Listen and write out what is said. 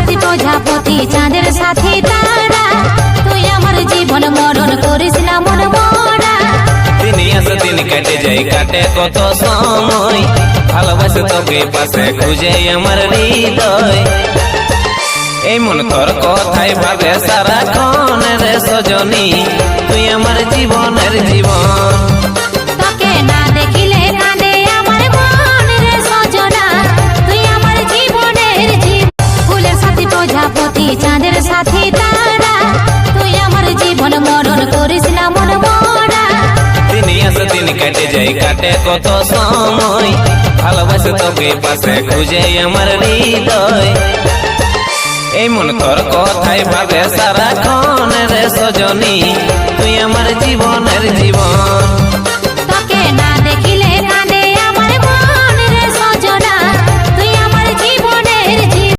সাথী প্রজাপতি চাঁদের সাথী তারা, তুই আমার জীবন মরণ করিস না মন মরা। দিন আসে দিন কেটে যায় কাটে কত সময়, ভালোবাসে তোকে পাশে খুঁজে আমার হৃদয়। এই মন তোর কথাই ভাবে সারাক্ষণ রে সজনী, তুই আমার জীবনের জীবন। তোকে না দেখিলে কাঁদে আমার মন রে সজনা, তুই আমার জীবনের জীবন। ফুলের সাথী প্রজাপতি চাঁদের সাথী তারা, তুই আমার জীবন মরণ করিস না মন মরা। দিন আসে দিন কেটে যায় কাটে কত সময়, ভালোবাসে তোকে পাশে খুঁজে আমার হৃদয়। এই মন তোর কথাই ভাবে সারাক্ষণ রে সজনী, তুই আমার জীবনের জীবন।